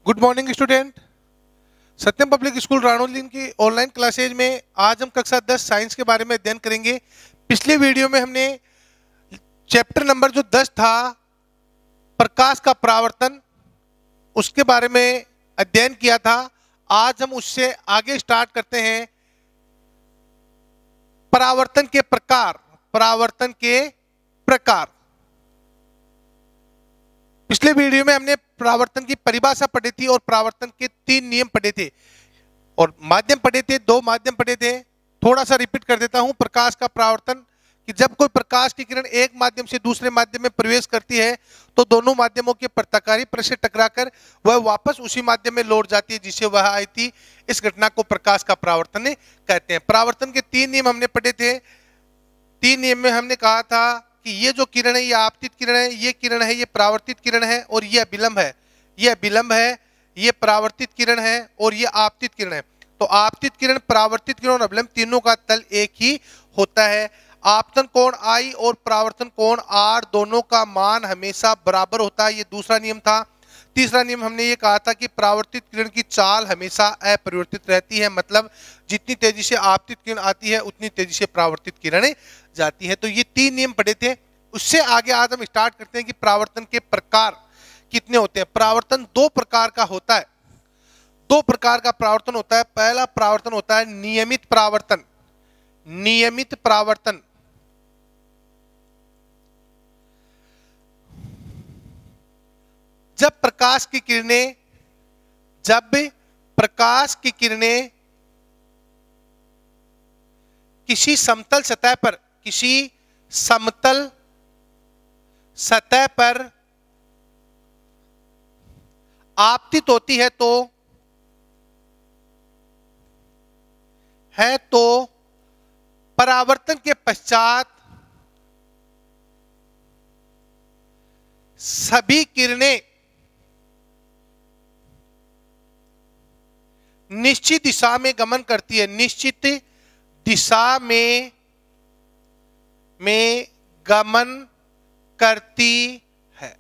Good morning student. Satyam public school Ranolin की online classes में आज हम कक्षा 10 साइंस के बारे में अध्ययन करेंगे। पिछले वीडियो में हमने चैप्टर नंबर जो 10 था प्रकाश का परावर्तन, उसके बारे में अध्ययन किया था। आज हम उससे आगे स्टार्ट करते हैं परावर्तन के प्रकार। पिछले वीडियो में हमने परावर्तन की परिभाषा पढ़ी थी और परावर्तन के 3 नियम पढ़े थे और माध्यम पढ़े थे, 2 माध्यम पढ़े थे। थोड़ा सा रिपीट कर देता हूं। प्रकाश का परावर्तन कि जब कोई प्रकाश की किरण एक माध्यम से दूसरे माध्यम में प्रवेश करती है तो दोनों माध्यमों के प्रत्याकारी परत से टकराकर वह वापस उसी माध्यम में लौट जाती है जिसे वह आई थी। इस घटना को प्रकाश का परावर्तन कहते हैं। परावर्तन के 3 नियम हमने पढ़े थे। 3 नियम में हमने कहा था कि ये जो किरण है ये आपतित किरण है, ये किरण है ये परावर्तित किरण है और ये अभिलंब है, ये अभिलंब है, ये परावर्तित किरण है और ये आपतित किरण है। तो आपतित किरण, परावर्तित किरण और अभिलंब तीनों का तल एक ही होता है। आपतन कोण I और परावर्तन कोण R दोनों का मान हमेशा बराबर होता है, ये दूसरा नियम था। तीसरा नियम हमने ये कहा था कि परावर्तित किरण की चाल हमेशा अपरिवर्तित रहती है, मतलब जितनी तेजी से आपतित किरण आती है उतनी तेजी से परावर्तित किरणें जाती है। तो ये 3 नियम पढ़े थे। उससे आगे आज हम स्टार्ट करते हैं कि परावर्तन के प्रकार कितने होते हैं। परावर्तन 2 प्रकार का होता है। 2 प्रकार का परावर्तन होता है। पहला परावर्तन होता है नियमित परावर्तन। नियमित परावर्तन जब प्रकाश की किरणें किसी समतल सतह पर आपतित होती है तो परावर्तन के पश्चात सभी किरणें निश्चित दिशा में गमन करती है। निश्चित दिशा में गमन करती है।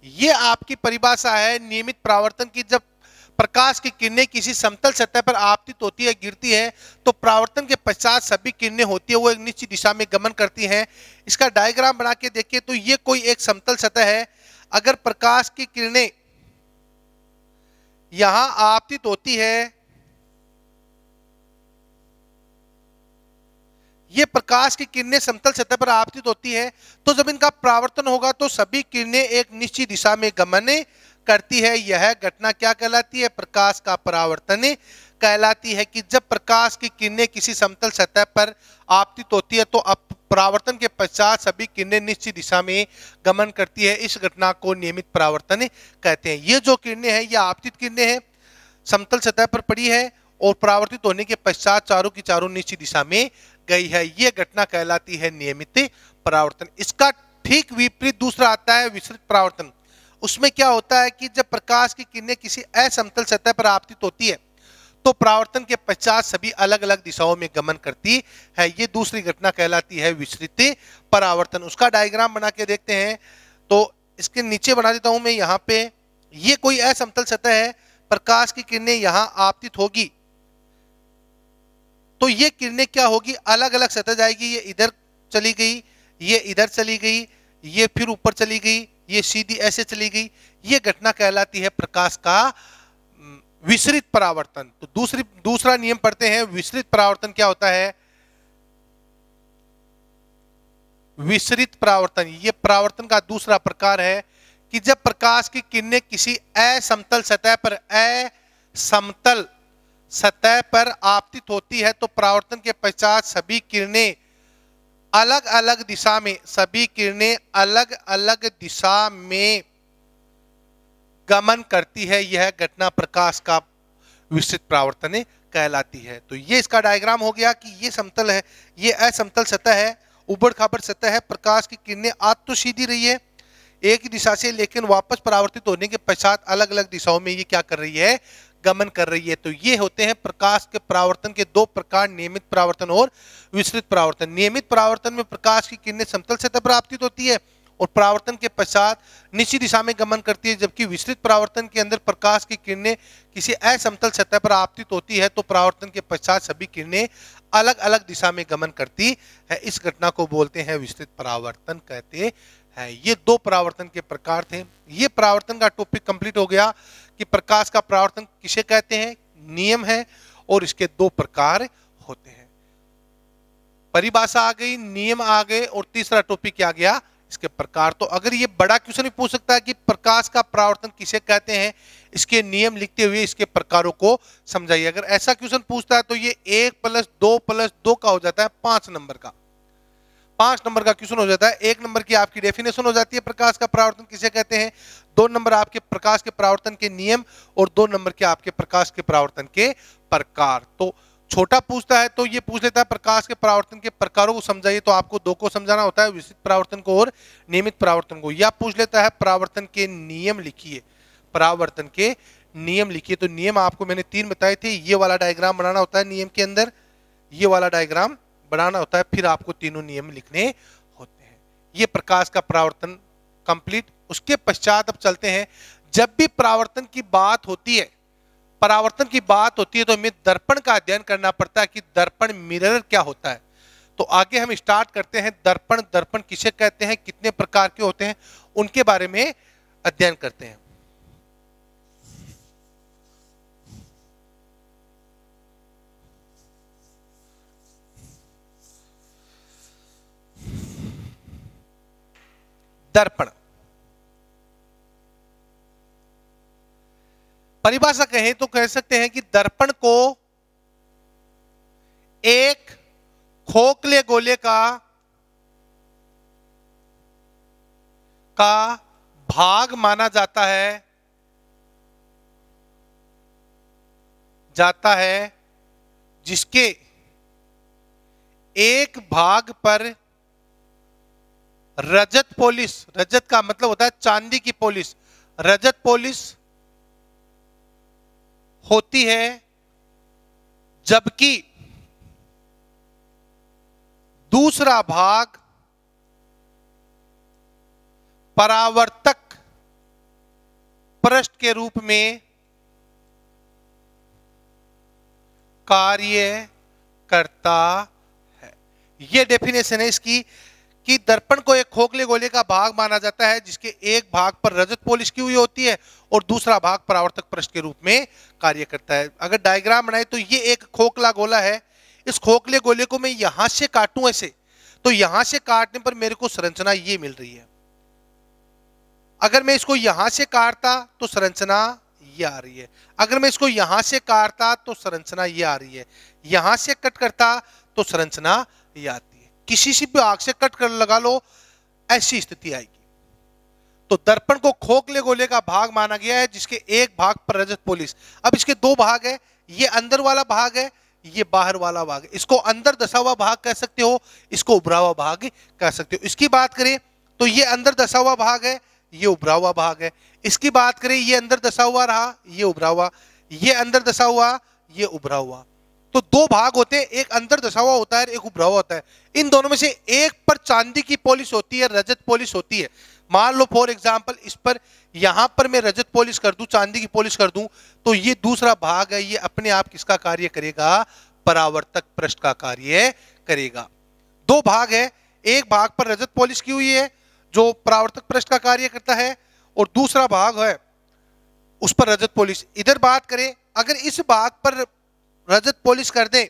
यह आपकी परिभाषा है नियमित परावर्तन की। जब प्रकाश की किरणें किसी समतल सतह पर आपतित होती है, गिरती है, तो परावर्तन के पश्चात सभी किरणें होती है वो एक निश्चित दिशा में गमन करती हैं। इसका डायग्राम बना के देखिए तो ये कोई एक समतल सतह है। अगर प्रकाश की किरणें यहां आपतित होती है, ये प्रकाश की किरणें समतल सतह पर आपतित होती है, तो जब इनका परावर्तन होगा तो सभी किरणें एक निश्चित दिशा में गमन करती है। यह घटना क्या कहलाती है? प्रकाश का परावर्तन कहलाती है। कि जब प्रकाश की किरणें किसी समतल सतह पर आपतित होती है तो अब परावर्तन के पश्चात सभी किरणें निश्चित दिशा में गमन करती है। इस घटना को नियमित परावर्तन कहते हैं। ये जो किरणें हैं ये आपतित किरणें हैं, समतल सतह पर पड़ी है और परावर्तित होने के पश्चात चारों की चारों निश्चित दिशा में गई है। यह घटना कहलाती है नियमित परावर्तन। इसका ठीक विपरीत दूसरा आता है विसरित परावर्तन। उसमें क्या होता है कि जब प्रकाश की किरणें किसी असमतल सतह पर आपतित होती है तो परावर्तन के पश्चात सभी अलग अलग दिशाओं में गमन करती है। ये दूसरी घटना कहलाती है विसरित परावर्तन। उसका डायग्राम बना के देखते हैं तो इसके नीचे बना देता हूं मैं। यहाँ पे ये कोई असमतल सतह है, प्रकाश की किरणें यहां आपतित होगी तो ये किरणें क्या होगी, अलग अलग सतह जाएगी। ये इधर चली गई, ये इधर चली गई, ये फिर ऊपर चली गई, ये सीधी ऐसे चली गई। ये घटना कहलाती है प्रकाश का विसरित परावर्तन। तो दूसरा नियम पढ़ते हैं। विसरित परावर्तन क्या होता है? विसरित परावर्तन ये परावर्तन का दूसरा प्रकार है कि जब प्रकाश की किरणें किसी असमतल सतह पर आपतित होती है तो परावर्तन के पश्चात सभी किरणें अलग अलग दिशा में गमन करती है। यह घटना प्रकाश का विसरित परावर्तन कहलाती है। तो ये इसका डायग्राम हो गया कि ये समतल है, ये असमतल सतह है, उबड़ खाबड़ सतह है। प्रकाश की किरणें आज तो सीधी रही है एक ही दिशा से, लेकिन वापस परावर्तित होने के पश्चात अलग अलग दिशाओं में ये क्या कर रही है, गमन कर रही है। तो ये होते हैं प्रकाश के परावर्तन के 2 प्रकार, नियमित परावर्तन और विसरित परावर्तन। नियमित परावर्तन में प्रकाश की किरणें समतल सतह पर आपतित होती है और परावर्तन के पश्चात निश्चित दिशा में गमन करती है, जबकि विस्तृत परावर्तन के अंदर प्रकाश की किरणें किसी असमतल सतह पर आपतित होती है तो परावर्तन के पश्चात सभी किरणें अलग अलग दिशा में गमन करती है। इस घटना को बोलते हैं विस्तृत परावर्तन कहते हैं। ये दो परावर्तन के प्रकार थे। ये परावर्तन का टॉपिक कंप्लीट हो गया कि प्रकाश का परावर्तन किसे कहते हैं, नियम है और इसके दो प्रकार होते हैं। परिभाषा आ गई, नियम आ गए और तीसरा टॉपिक क्या गया, इसके प्रकार। तो अगर ये बड़ा क्वेश्चन भी पूछ सकता है कि प्रकाश का परावर्तन किसे कहते हैं, इसके नियम लिखते हुए इसके प्रकारों को समझाइए। अगर ऐसा क्वेश्चन पूछता है तो ये 1+2+2 का हो जाता है 5 नंबर का। 5 नंबर का क्वेश्चन हो जाता है। 1 नंबर की आपकी डेफिनेशन हो जाती है प्रकाश का परावर्तन किसे कहते हैं, 2 नंबर आपके प्रकाश के परावर्तन के नियम और 2 नंबर के आपके प्रकाश के परावर्तन के प्रकार। तो छोटा पूछता है तो ये पूछ लेता है प्रकाश के परावर्तन के प्रकारों को समझाइए, तो आपको 2 को समझाना होता है, विस्तृत परावर्तन को और नियमित परावर्तन को। या पूछ लेता है परावर्तन के नियम लिखिए, परावर्तन के नियम लिखिए। तो नियम आपको मैंने 3 बताए थे। ये वाला डायग्राम बनाना होता है नियम के अंदर, ये वाला डायग्राम बनाना होता है, फिर आपको तीनों नियम लिखने होते हैं। ये प्रकाश का परावर्तन कंप्लीट। उसके पश्चात अब चलते हैं, जब भी परावर्तन की बात होती है, परावर्तन की बात होती है तो हमें दर्पण का अध्ययन करना पड़ता है कि दर्पण मिरर क्या होता है। तो आगे हम स्टार्ट करते हैं दर्पण। दर्पण किसे कहते हैं, कितने प्रकार के होते हैं, उनके बारे में अध्ययन करते हैं। दर्पण परिभाषा कहें तो कह सकते हैं कि दर्पण को एक खोखले गोले का भाग माना जाता है जिसके एक भाग पर रजत पॉलिश, रजत का मतलब होता है चांदी की पॉलिश, रजत पॉलिश होती है, जबकि दूसरा भाग परावर्तक पृष्ठ के रूप में कार्य करता है। यह डेफिनेशन है इसकी कि दर्पण को एक खोखले गोले का भाग माना जाता है जिसके एक भाग पर रजत पॉलिश की हुई होती है और दूसरा भाग परावर्तक पृष्ठ के रूप में कार्य करता है। अगर डायग्राम बनाए तो ये एक खोखला गोला है, इस खोखले गोले को मैं यहां से काटूं ऐसे, तो यहां से काटने पर मेरे को संरचना ये मिल रही है। अगर मैं इसको यहां से काटता तो संरचना ये आ रही है, अगर मैं इसको यहां से काटता तो संरचना ये आ रही है, यहां से कट करता तो संरचना ये आती है। किसी से भी भाग से कट कर लगा लो, ऐसी स्थिति आएगी। तो दर्पण को खोखले गोले का भाग माना गया है जिसके एक भाग पर रजत पॉलिश। अब इसके दो भाग है, ये अंदर वाला भाग है, ये बाहर वाला भाग है। इसको अंदर दसा हुआ भाग कह सकते हो, इसको उभरा हुआ भाग कह सकते हो। इसकी बात करें तो ये अंदर दसा हुआ भाग है, ये उभरा हुआ भाग है। इसकी बात करें, ये अंदर दसा हुआ रहा, ये उभरा हुआ, ये अंदर दसा हुआ, ये उभरा हुआ। तो दो भाग होते हैं, एक अंदर दसा हुआ होता है, एक उभरा हुआ होता है। इन दोनों में से एक पर चांदी की पॉलिश होती है, रजत पॉलिश होती है। मान लो फॉर एग्जांपल इस पर, यहां पर मैं रजत पॉलिश कर दूं, चांदी की पॉलिश कर दूं, तो ये दूसरा भाग है, ये अपने आप किसका कार्य करेगा, परावर्तक पृष्ठ का कार्य करेगा। दो भाग है, एक भाग पर रजत पॉलिश की हुई है जो परावर्तक पृष्ठ का कार्य करता है और दूसरा भाग है उस पर रजत पॉलिश। इधर बात करें, अगर इस भाग पर रजत पॉलिश कर दे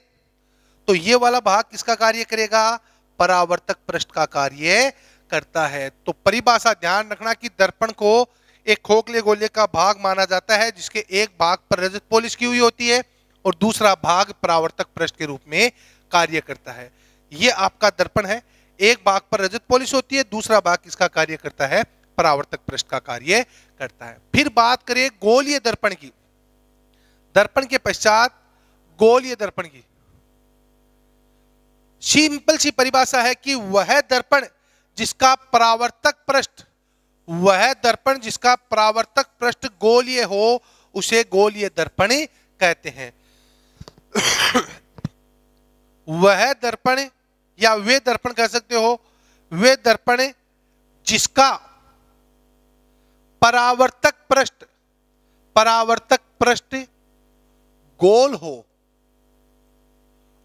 तो ये वाला भाग किसका कार्य करेगा, परावर्तक पृष्ठ का कार्य करता है। तो परिभाषा ध्यान रखना कि दर्पण को एक खोखले गोले का भाग माना जाता है जिसके एक भाग पर रजत पॉलिश की हुई होती है और दूसरा भाग परावर्तक पृष्ठ के रूप में कार्य करता है। ये आपका दर्पण है, एक भाग पर रजत पॉलिश होती है, दूसरा भाग किसका कार्य करता है, परावर्तक पृष्ठ का कार्य करता है। फिर बात करें गोलीय दर्पण की। दर्पण के पश्चात गोलीय दर्पण की सिंपल सी परिभाषा है कि वह दर्पण जिसका परावर्तक पृष्ठ, वह दर्पण जिसका परावर्तक पृष्ठ गोलीय हो उसे गोलीय दर्पण कहते हैं। वह दर्पण या वे दर्पण कह सकते हो, वे दर्पण जिसका परावर्तक पृष्ठ गोल हो,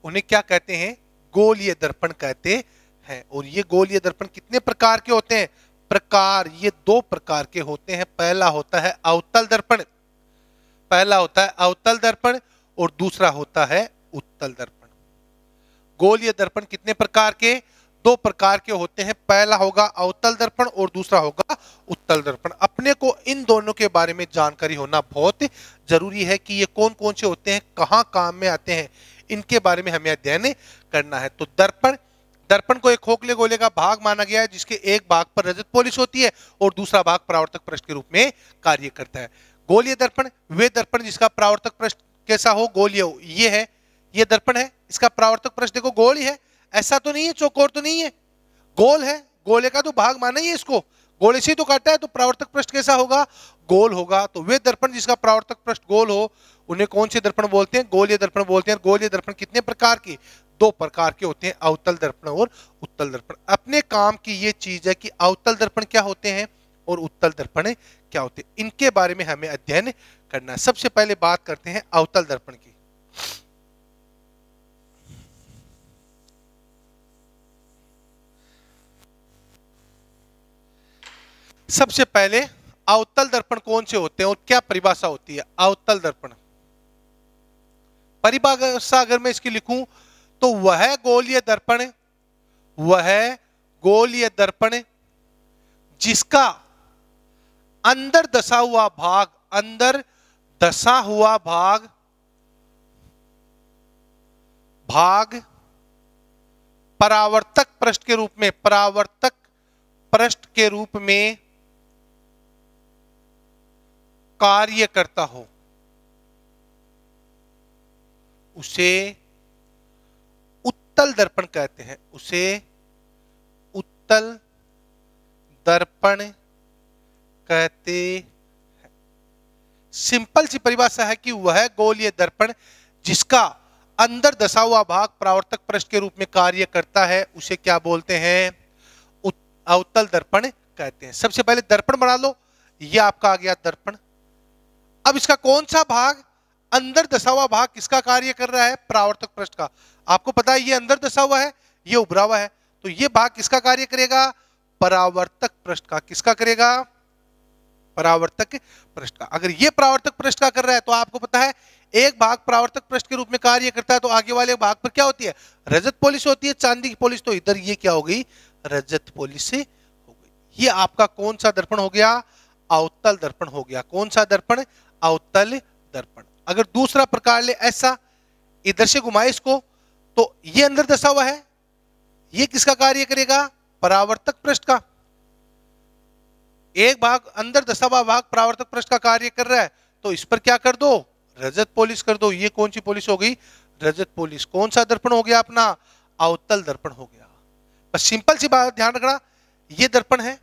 उन्हें क्या कहते हैं? गोलीय दर्पण कहते हैं। और ये गोलीय दर्पण कितने प्रकार के होते हैं? प्रकार, ये दो प्रकार के होते हैं। पहला होता है अवतल दर्पण और दूसरा होता है उत्तल दर्पण। गोलीय दर्पण कितने प्रकार के? दो प्रकार के होते हैं। पहला होगा अवतल दर्पण और दूसरा होगा उत्तल दर्पण। अपने को इन दोनों के बारे में जानकारी होना बहुत जरूरी है कि ये कौन कौन से होते हैं, कहां काम में आते हैं, इनके बारे में हमें अध्ययन करना है। तो दर्पण को एक खोखले गोले का भाग माना गया है, जिसके एक भाग पर रजत पॉलिश होती है और दूसरा भाग परावर्तक पृष्ठ के रूप में कार्य करता है। गोलीय दर्पण, वे दर्पण जिसका परावर्तक पृष्ठ कैसा हो? गोलीय हो। ये है, ये दर्पण है, इसका परावर्तक पृष्ठ देखो गोल ही है, ऐसा तो नहीं है, चौकोर तो नहीं है, गोल है। गोले का तो भाग माना ही है इसको, गोले से तो काटा है, तो परावर्तक पृष्ठ कैसा होगा? गोल होगा। तो वे दर्पण जिसका परावर्तक पृष्ठ गोल हो, उन्हें कौन से दर्पण बोलते हैं? गोलीय दर्पण बोलते हैं। गोलीय दर्पण कितने प्रकार के? दो प्रकार के होते हैं, अवतल दर्पण और उत्तल दर्पण। अपने काम की ये चीज है कि अवतल दर्पण क्या होते हैं और उत्तल दर्पण क्या होते हैं, इनके बारे में हमें अध्ययन करना है। सबसे पहले बात करते हैं अवतल दर्पण की। सबसे पहले अवतल दर्पण कौन से होते हैं और क्या परिभाषा होती है? अवतल दर्पण परिभाषा अगर मैं इसकी लिखूं तो वह गोलीय दर्पण जिसका अंदर धसा हुआ भाग परावर्तक पृष्ठ के रूप में कार्य करता हो, उसे उत्तल दर्पण कहते हैं। उसे उत्तल दर्पण कहते हैं। सिंपल सी परिभाषा है कि वह गोलीय दर्पण जिसका अंदर धसा हुआ भाग परावर्तक पृष्ठ के रूप में कार्य करता है, उसे क्या बोलते हैं? अवतल दर्पण कहते हैं। सबसे पहले दर्पण बना लो, यह आपका आ गया दर्पण। अब इसका कौन सा भाग, अंदर धसा हुआ भाग किसका कार्य कर रहा है? परावर्तक पृष्ठ का। आपको पता है ये अंदर धसा हुआ है, ये उभरा हुआ है, तो ये भाग किसका कार्य करेगा? परावर्तक पृष्ठ का। किसका करेगा? परावर्तक पृष्ठ का। अगर ये परावर्तक पृष्ठ का कर रहा है तो आपको पता है एक भाग परावर्तक पृष्ठ के रूप में कार्य करता है, तो आगे वाले भाग पर क्या होती है? रजत पॉलिश होती है, चांदी की पॉलिश। तो इधर ये क्या हो गई? रजत पॉलिश से हो गई। ये आपका कौन सा दर्पण हो गया? अवतल दर्पण हो गया। कौन सा दर्पण? अवतल दर्पण। अगर दूसरा प्रकार ले, ऐसा इधर से घुमाए इसको, तो ये अंदर धसा हुआ है, ये किसका कार्य करेगा? परावर्तक पृष्ठ का। एक भाग अंदर धसा हुआ भाग परावर्तक पृष्ठ का कार्य कर रहा है, तो इस पर क्या कर दो? रजत पॉलिश कर दो। ये कौन सी पॉलिश हो गई? रजत पॉलिश। कौन सा दर्पण हो गया अपना? अवतल दर्पण हो गया। बस सिंपल सी बात ध्यान रखना, ये दर्पण है,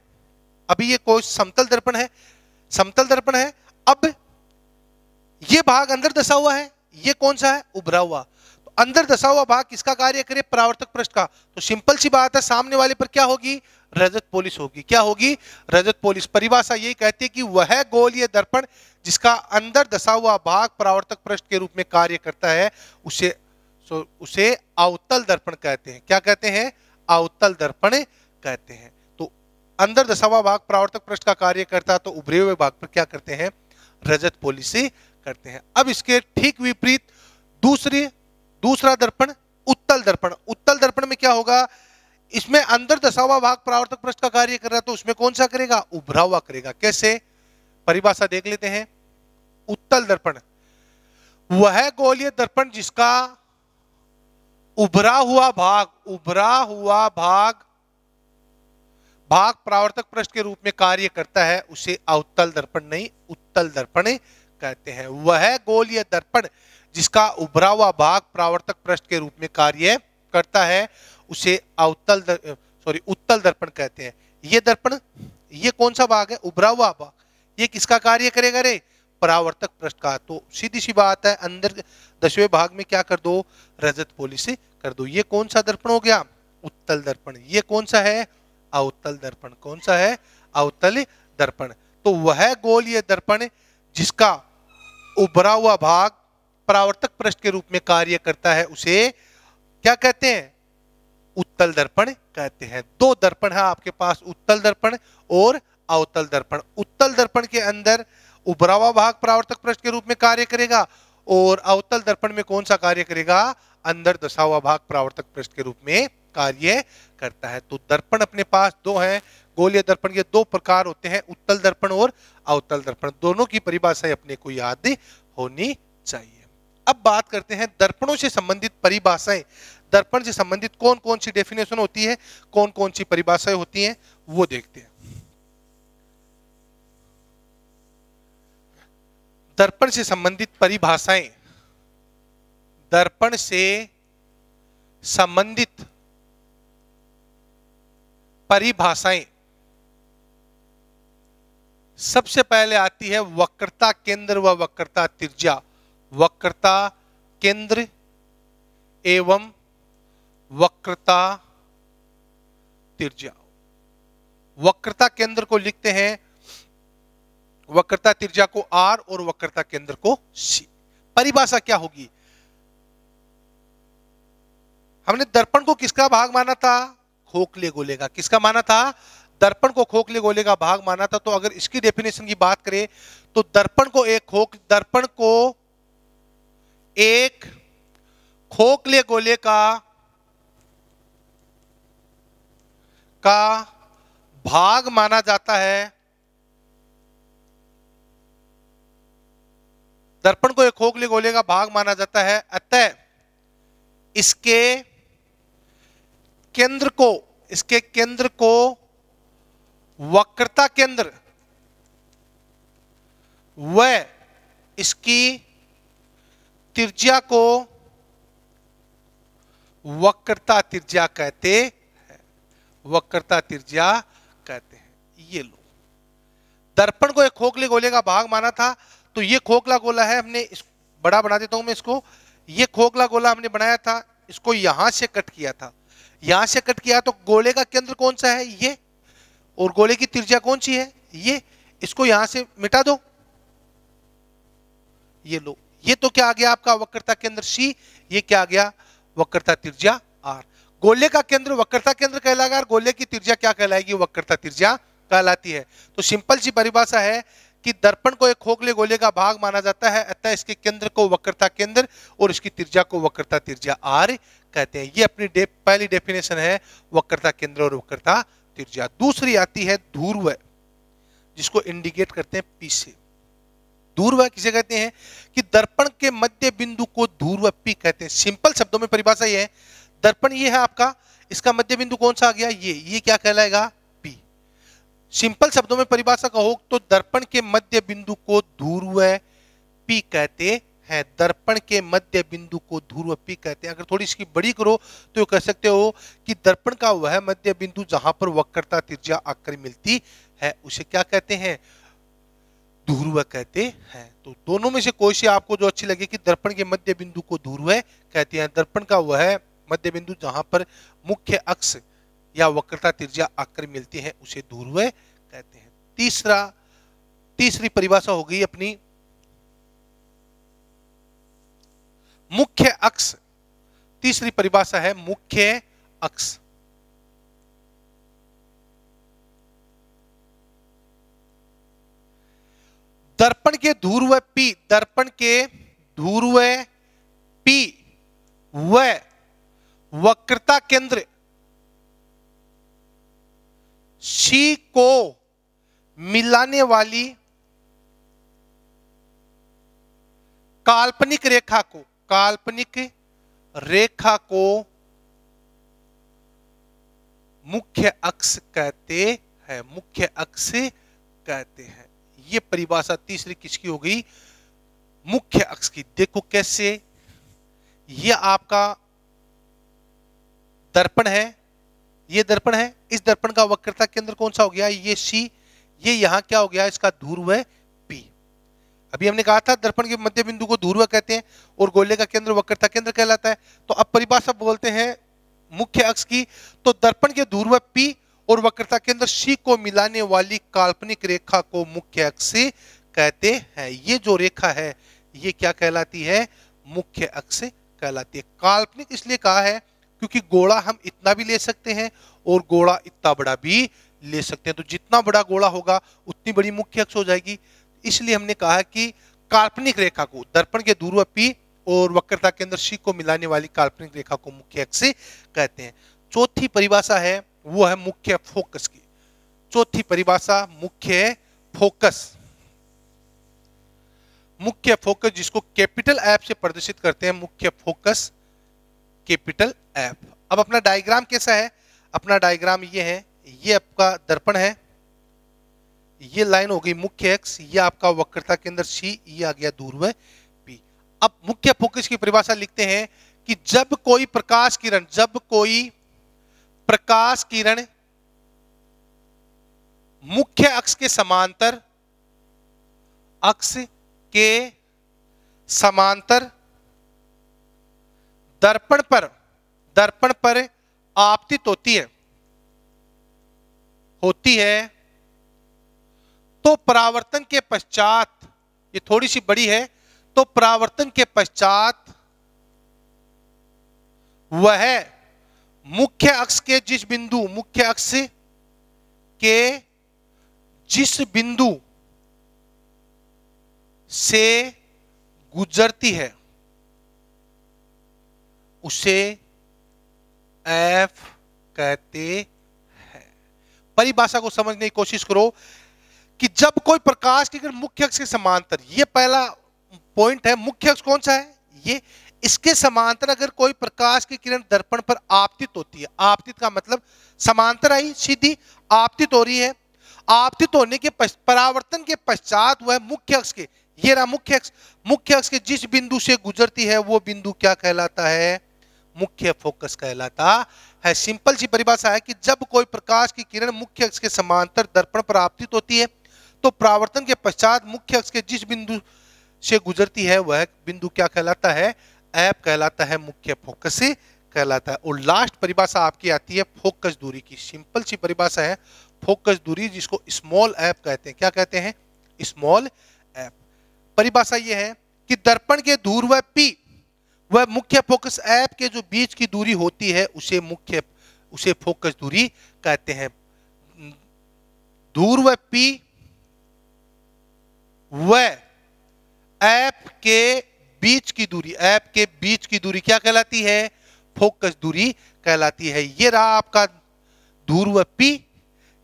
अभी ये कोई समतल दर्पण है, अब ये भाग अंदर धसा हुआ है, ये कौन सा है? उभरा हुआ। तो अंदर धसा हुआ भाग किसका कार्य करे? परावर्तक पृष्ठ का। तो सिंपल सी बात है, सामने वाले पर क्या होगी? रजत पॉलिश होगी। क्या होगी? रजत पॉलिश। परिभाषा यही कहती है कि वह गोलीय दर्पण जिसका अंदर धसा हुआ भाग परावर्तक पृष्ठ के रूप में कार्य करता है, उसे अवतल दर्पण कहते हैं। क्या कहते हैं? अवतल दर्पण कहते हैं। तो अंदर धसा हुआ भाग परावर्तक पृष्ठ का कार्य करता है, तो उभरे हुए भाग पर क्या करते हैं? रजत पॉलिश से करते हैं। अब इसके ठीक विपरीत दूसरा दर्पण उत्तल दर्पण। उत्तल दर्पण में क्या होगा? इसमें अंदर धसा हुआ भाग परावर्तक पृष्ठ का कार्य कर रहा है, तो उसमें कौन सा करेगा? उभरा हुआ करेगा। कैसे? परिभाषा देख लेते हैं। उत्तल दर्पण वह गोलीय दर्पण जिसका उभरा हुआ भाग परावर्तक पृष्ठ के रूप में कार्य करता है, उसे अवतल दर्पण नहीं, उत्तल दर्पण कहते हैं। वह गोलीय दर्पण जिसका उभरा हुआ भाग परावर्तक पृष्ठ के रूप में कार्य करता है, उसे उत्तल दर्पण कहते हैं। ये दर्पण, ये कौन सा भाग है? उभरा हुआ भाग। ये किसका कार्य करेगा रे? परावर्तक पृष्ठ का। तो सीधी सी बात है, अंदर दसवें भाग में क्या कर दो? रजत पॉलिश से कर दो। ये कौन सा दर्पण हो गया? उत्तल दर्पण। ये कौन सा है? अवतल दर्पण। कौन सा है? अवतल दर्पण। तो वह गोलीय दर्पण जिसका उभरा हुआ भाग परावर्तक पृष्ठ के रूप में कार्य करता है उसे क्या कहते हैं? उत्तल दर्पण कहते हैं। दो दर्पण है आपके पास, उत्तल दर्पण और अवतल दर्पण। उत्तल दर्पण के अंदर उभरा हुआ भाग परावर्तक पृष्ठ के रूप में कार्य करेगा और अवतल दर्पण में कौन सा कार्य करेगा? अंदर दसा हुआ भाग परावर्तक पृष्ठ के रूप में कार्य करता है। तो दर्पण अपने पास दो हैं। गोलीय दर्पण के दो प्रकार होते हैं, उत्तल दर्पण और अवतल दर्पण। दोनों की परिभाषाएं अपने को याद होनी चाहिए। अब बात करते हैं दर्पणों से संबंधित परिभाषाएं। दर्पण से संबंधित कौन कौन सी डेफिनेशन होती है, कौन कौन सी परिभाषाएं होती हैं, वो देखते हैं। दर्पण से संबंधित परिभाषाएं। दर्पण से संबंधित परिभाषाएं। सबसे पहले आती है वक्रता केंद्र व वक्रता त्रिज्या। वक्रता केंद्र एवं वक्रता त्रिज्या। वक्रता केंद्र को लिखते हैं, वक्रता त्रिज्या को R और वक्रता केंद्र को C। परिभाषा क्या होगी? हमने दर्पण को किसका भाग माना था? खोखले गोले का। किसका माना था? दर्पण को खोखले गोले का भाग माना था। तो अगर इसकी डेफिनेशन की बात करें तो दर्पण को एक खोखले गोले का भाग माना जाता है। दर्पण को एक खोखले गोले का भाग माना जाता है। अतः इसके केंद्र को वक्रता केंद्र व इसकी त्रिज्या को वक्रता त्रिज्या कहते हैं। वक्रता त्रिज्या कहते हैं। ये लो, दर्पण को एक खोखले गोले का भाग माना था। तो ये खोखला गोला है, हमने इस बड़ा बना देता हूं मैं इसको। ये खोखला गोला हमने बनाया था, इसको यहां से कट किया था। यहां से कट किया तो गोले का केंद्र कौन सा है? ये। और गोले की त्रिज्या कौन सी है? ये। इसको यहां से मिटा दो। ये लो, ये तो क्या आ गया आपका? वक्रता केंद्र C। ये क्या आ गया? वक्रता त्रिज्या R। गोले का केंद्र वक्रता केंद्र कहलाएगा और गोले की त्रिज्या क्या कहलाएगी? वक्रता त्रिज्या कहलाती है। तो सिंपल सी परिभाषा है कि दर्पण को एक खोखले गोले का भाग माना जाता है। अतः इसके केंद्र को वक्रता केंद्र और इसकी त्रिज्या को वक्रता त्रिज्या R कहते हैं। ये अपनी पहली डेफिनेशन है, वक्रता केंद्र और वक्रता त्रिज्या। दूसरी आती है ध्रुव, जिसको इंडिकेट करते हैं P से। ध्रुव किसे कहते हैं? कि दर्पण के मध्य बिंदु को ध्रुव P कहते हैं। सिंपल शब्दों में परिभाषा ये है, दर्पण ये है आपका, इसका मध्य बिंदु कौन सा आ गया? ये क्या कहलाएगा? P। सिंपल शब्दों में परिभाषा कहो तो दर्पण के मध्य बिंदु को ध्रुव P कहते हैं। दर्पण के मध्य बिंदु को ध्रुव P कहते हैं। अगर थोड़ी इसकी बड़ी करो तो कह सकते हो कि दर्पण का वह मध्य बिंदु जहां पर वक्रता त्रिज्या आकर मिलती है उसे क्या कहते हैं? ध्रुव कहते हैं। तो दोनों में से कोई सी आपको जो अच्छी लगे कि दर्पण के मध्य बिंदु को ध्रुव कहते हैं। दर्पण का वह मध्य बिंदु जहां पर मुख्य अक्ष या वक्रता त्रिज्या आकर मिलती है उसे ध्रुव कहते हैं। तीसरी परिभाषा हो गई अपनी मुख्य अक्ष। तीसरी परिभाषा है मुख्य अक्ष। दर्पण के ध्रुव P, दर्पण के ध्रुव P व वक्रता केंद्र C को मिलाने वाली काल्पनिक रेखा को मुख्य अक्ष कहते हैं। मुख्य अक्ष कहते हैं। ये परिभाषा तीसरी किसकी हो गई? मुख्य अक्ष की। देखो कैसे, ये आपका दर्पण है, ये दर्पण है। इस दर्पण का वक्रता केंद्र कौन सा हो गया? ये C। ये यहां क्या हो गया? इसका ध्रुव है P। अभी हमने कहा था दर्पण के मध्य बिंदु को ध्रुव कहते हैं और गोले का केंद्र वक्रता केंद्र कहलाता है। तो अब परिभाषा बोलते हैं मुख्य अक्ष की। तो दर्पण के ध्रुव P और वक्रता केंद्र C को मिलाने वाली काल्पनिक रेखा को मुख्य अक्ष कहते हैं। ये जो रेखा है ये क्या कहलाती है? मुख्य अक्ष कहलाती है। काल्पनिक इसलिए कहा है क्योंकि गोला हम इतना भी ले सकते हैं और गोला इतना बड़ा भी ले सकते हैं। तो जितना बड़ा गोला होगा उतनी बड़ी मुख्य अक्ष हो जाएगी। इसलिए हमने कहा कि काल्पनिक रेखा को, दर्पण के ध्रुव P और वक्रता केंद्र C को मिलाने वाली काल्पनिक रेखा को मुख्य अक्ष कहते हैं। चौथी परिभाषा है वो है मुख्य फोकस की। चौथी परिभाषा मुख्य फोकस। मुख्य फोकस जिसको कैपिटल एफ से प्रदर्शित करते हैं, मुख्य फोकस कैपिटल एफ। अब अपना डायग्राम कैसा है? अपना डायग्राम ये है, ये आपका दर्पण है, ये लाइन हो गई मुख्य अक्ष, ये आपका वक्रता केंद्र C, ये आ गया ध्रुव P। अब मुख्य फोकस की परिभाषा लिखते हैं कि जब कोई प्रकाश किरण मुख्य अक्ष के समांतर दर्पण पर आपतित होती है तो परावर्तन के पश्चात, ये थोड़ी सी बड़ी है, तो परावर्तन के पश्चात वह मुख्य अक्ष के जिस बिंदु से गुजरती है उसे एफ कहते हैं। परिभाषा को समझने की कोशिश करो कि जब कोई प्रकाश की किरण मुख्य अक्ष के समांतर, ये पहला पॉइंट है, मुख्य अक्ष कौन सा है? ये, इसके समांतर अगर कोई प्रकाश की किरण दर्पण पर आपतित होती है, आपतित का मतलब समांतर आई, सीधी आपतित हो रही है, आपतित होने के परावर्तन के पश्चात वह मुख्य अक्ष के, ये रहा मुख्य अक्ष के जिस बिंदु से गुजरती है वो बिंदु क्या कहलाता है? मुख्य फोकस कहलाता है। सिंपल सी परिभाषा है कि जब कोई प्रकाश की किरण मुख्य अक्ष के समांतर दर्पण पर आपतित होती है तो परावर्तन के पश्चात मुख्य अक्ष के जिस बिंदु से गुजरती है वह बिंदु क्या कहलाता है? एफ कहलाता है, मुख्य फोकस से कहलाता है। और लास्ट परिभाषा आपकी आती है फोकस दूरी की। सिंपल सी परिभाषा है फोकस दूरी, जिसको स्मॉल एफ कहते हैं। क्या कहते हैं? Small F. परिभाषा यह है कि दर्पण के ध्रुव P वह मुख्य फोकस एफ के जो बीच की दूरी होती है उसे फोकस दूरी कहते हैं। ध्रुव P वह एफ के बीच की दूरी क्या कहलाती है? फोकस दूरी कहलाती है। ये रहा आपका ध्रुव P,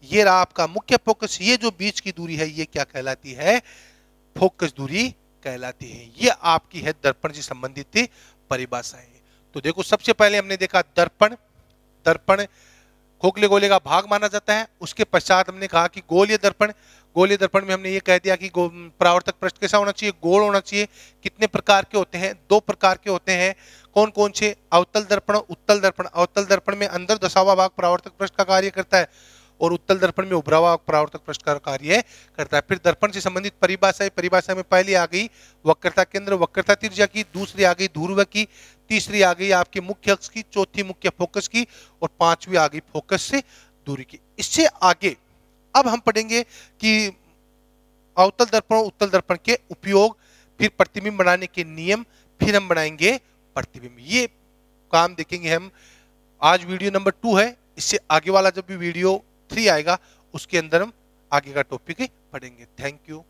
ये रहा आपका मुख्य फोकस, ये जो बीच की दूरी है ये क्या कहलाती है? फोकस दूरी कहलाती है। ये आपकी है दर्पण से संबंधित परिभाषाएं। तो देखो, सबसे पहले हमने देखा दर्पण खोखले गोले का भाग माना जाता है। उसके पश्चात हमने कहा कि गोलीय दर्पण में हमने ये कह दिया कि परावर्तक पृष्ठ कैसा होना चाहिए? गोल होना चाहिए। कितने प्रकार के होते हैं? 2 प्रकार के होते हैं। कौन कौन से? अवतल दर्पण, उत्तल दर्पण। अवतल दर्पण में अंदर दसा हुआ भाग परावर्तक पृष्ठ का कार्य करता है और उत्तल दर्पण में उभरा हुआ परावर्तक पृष्ठ का कार्य करता है। फिर दर्पण से संबंधित परिभाषा में पहली आ गई वक्रता केंद्र, वक्रता त्रिज्या की, दूसरी आ गई ध्रुव की, तीसरी आ गई आपकी मुख्य अक्ष की, चौथी मुख्य फोकस की और पांचवी आ गई फोकस से दूरी की। इससे आगे अब हम पढ़ेंगे कि अवतल दर्पण और उत्तल दर्पण के उपयोग, फिर प्रतिबिंब बनाने के नियम, फिर हम बनाएंगे प्रतिबिंब। ये काम देखेंगे हम। आज वीडियो नंबर 2 है। इससे आगे वाला जब भी वीडियो 3 आएगा उसके अंदर हम आगे का टॉपिक पढ़ेंगे। Thank you.